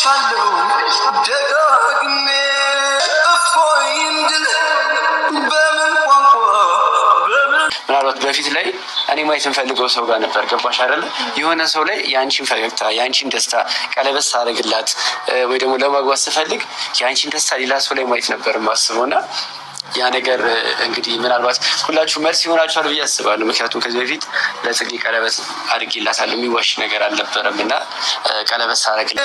አልፍሻለሁ ደጋግሜ እፎይ እንድል በምን ቋንቋ ምናልባት በፊት ላይ እኔ ማየት የምፈልገው ሰው ጋር ነበር። ገባሽ አይደለ? የሆነ ሰው ላይ የአንቺን ፈገግታ የአንቺን ደስታ ቀለበት ሳደርግላት ወይ ደግሞ ለማግባት ስፈልግ የአንቺን ደስታ ሌላ ሰው ላይ ማየት ነበር የማስበው እና ያ ነገር እንግዲህ ምናልባት ሁላችሁ መልስ ይሆናችኋል ብዬ አስባለሁ። ምክንያቱም ከዚህ በፊት ለጽጌ ቀለበት አድርጌላታለሁ የሚዋሽ ነገር አልነበረም እና ቀለበት ሳደርግላት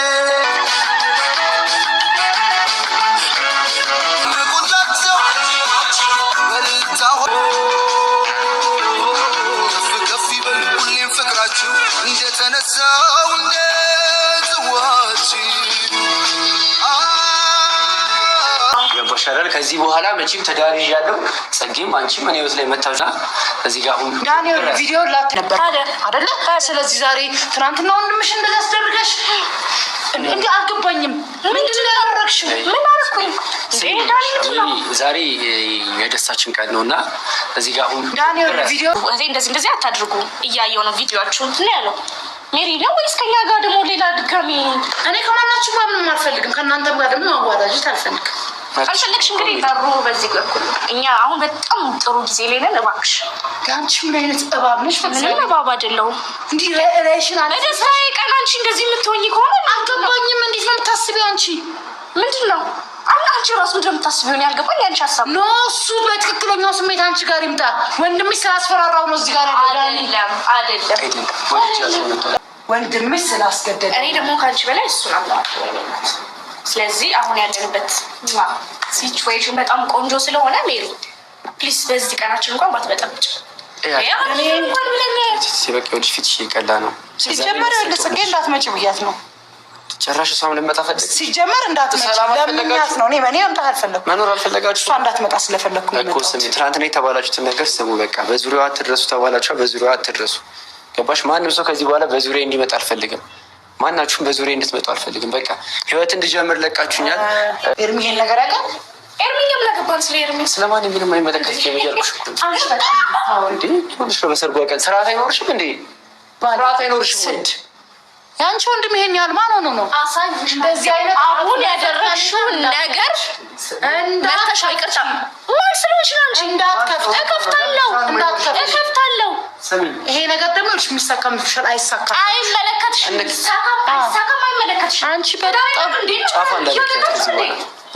እንደተነሳው እንደትዋች ገባሻል። ከዚህ በኋላ መቼም ተዳሪ ያለው ጸጌም አንቺም እኔ ህይወት ላይ መታወቂያ እዚህ ጋር አሁን ዳንኤል ቪዲዮ ላት ነበር አይደለ? ስለዚህ ዛሬ ትናንትና ወንድምሽ እንደዛ አስደርገሽ እንዴ አልገባኝም። ምንድን ነው ያደረግሽው? ምን አደረኩኝ? ዛሬ የደስታችን ቀን ነውና እዚህ ጋር አሁን ዳንኤል ቪዲዮ እንደዚህ አታድርጉ እያየው ነው ቪዲዮአችሁን ነው ያለው ሜሪ ነው ወይስ ከኛ ጋር ደግሞ ሌላ ድጋሚ? እኔ ከማናችሁ ጋር ምንም አልፈልግም፣ ከእናንተም ጋር ደግሞ ማዋዳጅት አልፈልግም። አልፈለግሽ እንግዲህ በሩ በዚህ በኩል እኛ አሁን በጣም ጥሩ ጊዜ ላይ ነን። እባክሽ አንቺ ምን አይነት እባብ ነሽ? ምንም እባብ አይደለሁም። እንዲህ ሬሽን አለ በደስታዬ ቀን አንቺ እንደዚህ የምትሆኚ ከሆነ አልገባኝም። እንዴት ነው የምታስቢው አንቺ? ምንድን ነው አንቺ ራሱ እንደምታስቢው ነው ያልገባኝ። አንቺ ሀሳብ ኖ እሱ በትክክለኛው ስሜት አንቺ ጋር ይምጣ። ወንድምሽ ስላስፈራራው ነው እዚህ ጋር አይደለም ወንድምሽ ስላስገደደ። እኔ ደግሞ ከአንቺ በላይ እሱን አምናለሁ። ስለዚህ አሁን ያለንበት ሲቹዌሽን በጣም ቆንጆ ስለሆነ ሜሪ ፕሊስ በዚህ ቀናችን እንኳን ባትበጠብጭ። ሲበቃ ወደ ፊትሽ እየቀላ ነው። ሲጀመር ጽጌ እንዳትመጪ ብያት ነው። ጭራሽ እሷም ልመጣ ፈለግ ሲጀመር እንዳትመጪ ለምኛት ነው። እኔ መምጣት አልፈለኩም። መኖር አልፈለጋችሁ እሷ እንዳትመጣ ስለፈለኩ ነው እኮ። ስሚ ትናንትና የተባላችሁትን ነገር ስሙ። በቃ በዙሪያዋ አትድረሱ ተባላችሁ፣ በዙሪያዋ አትድረሱ። ገባሽ? ማንም ሰው ከዚህ በኋላ በዙሪያ እንዲመጣ አልፈልግም። ማናችሁም በዙሪያ እንድትመጡ አልፈልግም። በቃ ህይወት እንድጀምር ለቃችሁኛል። ኤርሚ ይሄን ነገር ያውቃል። ኤርሚ የምናገባን ስለ ኤርሚ ስለማን ምንም አይመለከት የሚያልኩሽ እኮ እንዴ ትንሽ ነው። በሰርጓ ቀን ስርዓት አይኖርሽም እንዴ? ስርዓት አይኖርሽም። ያንቺ ወንድም ይሄን ያህል ማን ሆኖ ነው እንደዚህ አይነት አሁን ያደረግሽው ነገር እንደተሻ ይቅርታ ማን ስለሆንሽ ነው እንጂ እንዳትከፍት እከፍታለሁ ይሄ ነገር ደግሞ የሚሳካም ይሻል አይሳካም። አይመለከትሽም። አይሳካም አይመለከትሽም። አንቺ በጣም ጫፋ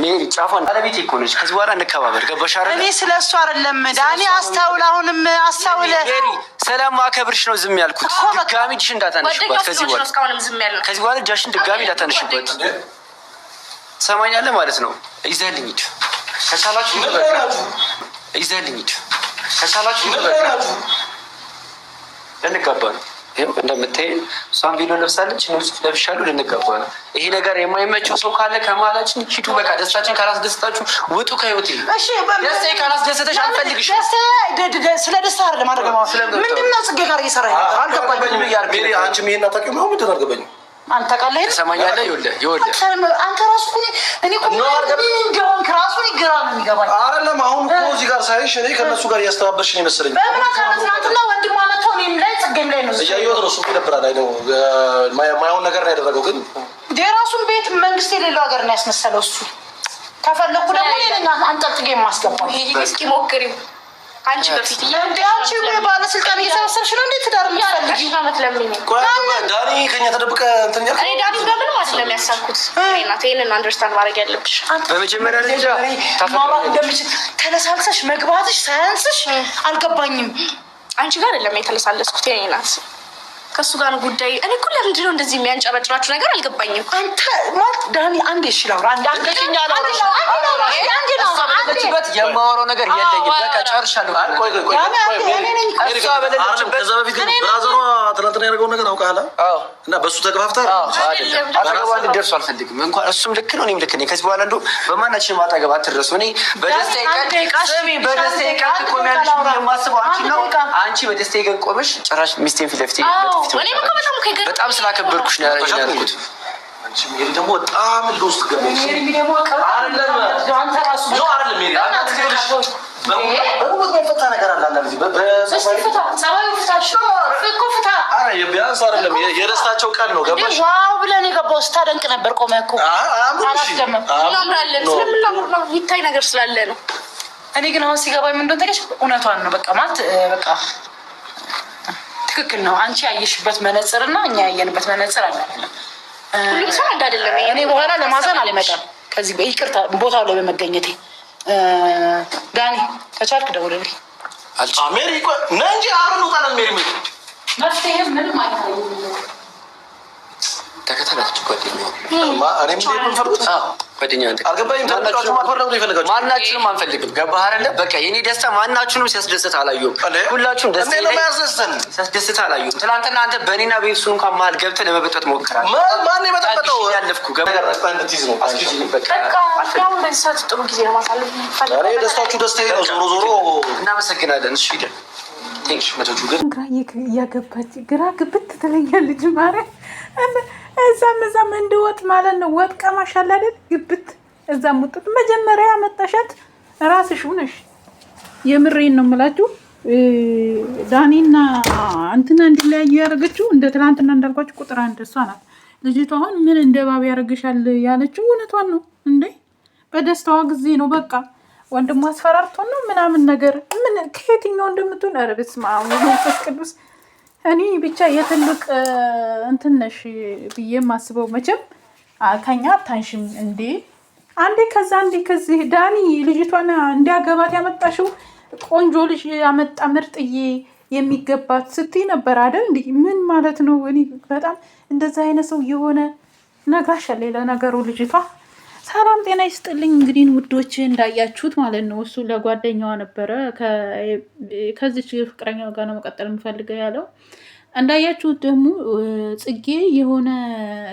ሜሪ ጫፋ ባለቤቴ እኮ ነች። ከዚህ በኋላ እንከባበር። ገባሽ አይደል? እኔ ስለሱ አይደለም ዳኒ፣ አስታውል። አሁንም አስታውል። ሜሪ ስለማከብርሽ ነው ዝም ያልኩት። ድጋሚ እጅሽ እንዳታነሽባት ከዚህ በኋላ እጃሽን ድጋሚ እንዳታነሽባት። ትሰማኛለህ ማለት ነው። ይዘህልኝ ሂድ ከቻላችሁ ይዘህልኝ ሂድ ከቻላችሁ ልንጋባ ነው። ይሄም እንደምታየኝ እሷን ቪዲዮ ለብሳለች፣ እኔ ሱፍ ለብሻለሁ። ልንጋባ ነው። ይሄ ነገር የማይመቸው ሰው ካለ ከመሀላችን ሂዱ። በቃ ደስታችን ካላስደስታችሁ ውጡ ከህይወቴ። እሺ ደስታዬ ካላስደሰተሽ አልፈልግሽ። ስለ ደስታ አይደለም አድርገማ። ምንድነው ጽጌ ጋር እየሰራኝ ነበር? አልገባኝም። ሜሪ አንቺ ምን እናታውቂው ነው? ምንድን አልገባኝም። አንተ ቃል ትሰማኛለህ? ይኸውልህ አንተ ራሱ እኔ እኮ ራሱ ግራ ነው የሚገባኝ። አይደለም አሁን እኮ እዚህ ጋር ሳይሽ እኔ ከእነሱ ጋር እያስተባበርሽ ነው የመሰለኝ። በምን አካባቢ ትናንትና ወንድሟ መጥቶ እኔም ላይ ጽጌም ላይ ነው እያየሁት ነው። እሱ ይደብራል። አይ ነው ማይሆን ነገር ነው ያደረገው። ግን የራሱን ቤት መንግስት የሌለው ሀገር ነው ያስመሰለው እሱ። ከፈለኩ ደግሞ ሌላ አንጠልጥጌ የማስገባው እስኪ ሞክሪው። አንቺ በፊት አንቺ ባለስልጣን እየሰበሰብሽ ነው እንዴት ትዳር የምትፈልጊ? ዳኒ ከኛ ተደብቀ እንትን ያልኩት እኔ ዳኒ በምንም አይደለም ያሳኩት። እናቴ ይሄንን አንደርስታንድ ማድረግ ያለብሽ በመጀመሪያ ደረጃ ማውራት እንደምችል ተለሳልሰሽ መግባትሽ ሳያንስሽ አልገባኝም። አንቺ ጋር አይደለም የተለሳለስኩት የኔ ናት። ከሱ ጋር ጉዳይ እኔ እኮ ለምንድን ነው እንደዚህ የሚያንጨበጭባችሁ ነገር አልገባኝም። አንተ ማለት ዳኒ አንዴ ይሽላው አንዴ የማወራው ነገር የለኝም። በቃ ጨርሻለሁ። ከዛ በፊት ብራዘሯ ትናንትና ያደረገውን ነገር አውቃለሁ እና በእሱ ተገፋፍተህ አጠገቧ እንድትደርሱ አልፈልግም። እንኳን እሱም ልክ ነው እኔም ልክ ነኝ። ከዚህ በኋላ እንደው በማናችንም አጠገብ አትድረሱ። እኔ በደስታዬ ቀን ትቆሚያለሽ የማስበው አንቺ ነው። አንቺ በደስታዬ ቀን ቆመሽ ጭራሽ ሚስቴን ፊት ለፊት በጣም ስላከበርኩሽ ነው ያልኩት። ሜሪ ደግሞ በጣም ልውስጥ ገባች። በሙት ፈታ ነገር አለ አንዳንድ ጊዜ ቢያንስ አይደለም የደስታቸው ቀን ነው። ገባሽ? ዋው ብለን የገባው ስታደንቅ ነበር። ቆመህ እኮ እናምራለን ስለምናምር ነው የሚታይ ነገር ስላለ ነው። እኔ ግን አሁን ሲገባኝ ምን እንደሆነ ታውቂያለሽ? እውነቷን ነው። በቃ ማለት በቃ ትክክል ነው። አንቺ ያየሽበት መነጽር እና እኛ ያየንበት መነጽር አለ። ሁሉም ሰው አንድ አይደለም። እኔ በኋላ ለማዘን አልመጣም ከዚህ ይቅርታ ቦታው ላይ በመገኘቴ። ዳኒ ከቻልክ ደውልልኝ። ሜሪ ነህ እንጂ አብረን እንውጣለን። ሜሪ መፍትሄ ምንም አይታይም። ተከተላችሁ ጓደኛው እኔም የምንፈርዱት ማናችንም አንፈልግም። ገባህ አይደለ? በቃ የኔ ደስታ ማናችንም ሲያስደስት አላየሁም። ሁላችሁም ሲያስደስት አላየሁም። ትናንትና አንተ በእኔና በኤፍሱን እንኳን መሀል ገብተህ ለመበጠጥ ሞክራለህ። ማን የመጠበጠው? ያለፍኩ ጥሩ ጊዜ ነው ማሳለፍ። ደስታችሁ ደስታዬ ነው። ዞሮ ዞሮ እናመሰግናለን። እሺ መቶቹ ግን እያገባች ግራ ግብት ትለኛለች። ማርያም እዛም እንድወጥ ማለት ነው። ወጥ ቀማሽ አለ አይደል? ግብት እዛም ውጥት መጀመሪያ ያመጣሻት ራስሽ ነሽ። የምሬን ነው የምላችሁ። ዳኒና እንትና እንዲለያዩ ያደረገችው እንደ ትናንትና እንዳልኳችሁ ቁጥር አንድ እሷ ናት። ልጅቷ አሁን ምን እንደ ባብ ያደርግሻል ያለችው እውነቷን ነው እንዴ። በደስታዋ ጊዜ ነው በቃ ወንድሟ አስፈራርቶ ነው ምናምን ነገር ምን ከየትኛው እንደምትሆን ኧረ በስመ አብ ወመንፈስ ቅዱስ። እኔ ብቻ የትልቅ እንትን ነሽ ብዬ የማስበው መቼም ከኛ አታንሽም እንዴ። አንዴ ከዛ አንዴ ከዚህ ዳኒ ልጅቷን እንዲያገባት ያመጣሽው ቆንጆ ልጅ ያመጣ ምርጥዬ የሚገባት ስትይ ነበር አይደል? እንዴ ምን ማለት ነው? እኔ በጣም እንደዛ አይነት ሰው የሆነ ነግራሻል። ሌላ ነገሩ ልጅቷ ሰላም ጤና ይስጥልኝ። እንግዲህ ውዶች እንዳያችሁት ማለት ነው እሱ ለጓደኛዋ ነበረ ከዚች ፍቅረኛው ጋር ነው መቀጠል የምፈልገው ያለው። እንዳያችሁት ደግሞ ጽጌ የሆነ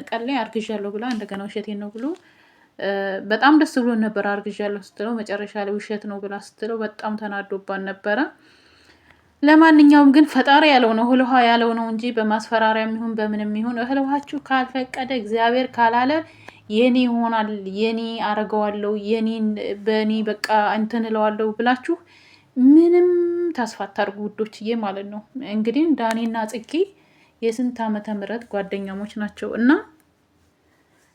ቀን ላይ አርግዣለሁ ብላ እንደገና ውሸቴን ነው ብሎ በጣም ደስ ብሎ ነበር አርግዣለሁ ስትለው፣ መጨረሻ ላይ ውሸት ነው ብላ ስትለው በጣም ተናዶባን ነበረ። ለማንኛውም ግን ፈጣሪ ያለው ነው እህል ውሃ ያለው ነው እንጂ በማስፈራሪያ ይሁን በምንም ይሁን እህል ውሃችሁ ካልፈቀደ እግዚአብሔር ካላለ የኔ ይሆናል፣ የኔ አረገዋለሁ፣ የኔን በእኔ በቃ እንትን እለዋለሁ ብላችሁ ምንም ተስፋ አታርጉ ውዶችዬ ማለት ነው። እንግዲህ ዳኒና ጽጌ የስንት ዓመተ ምህረት ጓደኛሞች ናቸው እና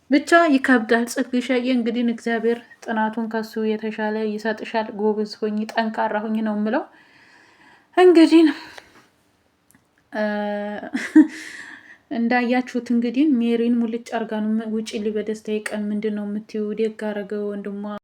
ብቻ ይከብዳል። ጽጌሻዬ እንግዲህ እግዚአብሔር ጥናቱን ከሱ የተሻለ ይሰጥሻል። ጎበዝ ሆኝ ጠንካራ ሆኝ ነው የምለው። እንግዲህ እንዳያችሁት እንግዲህ ሜሪን ሙልጭ አርጋ ነው ውጪ በደስታዬ ቀን ምንድን ነው የምትይው? ደግ አረገ ወንድሟ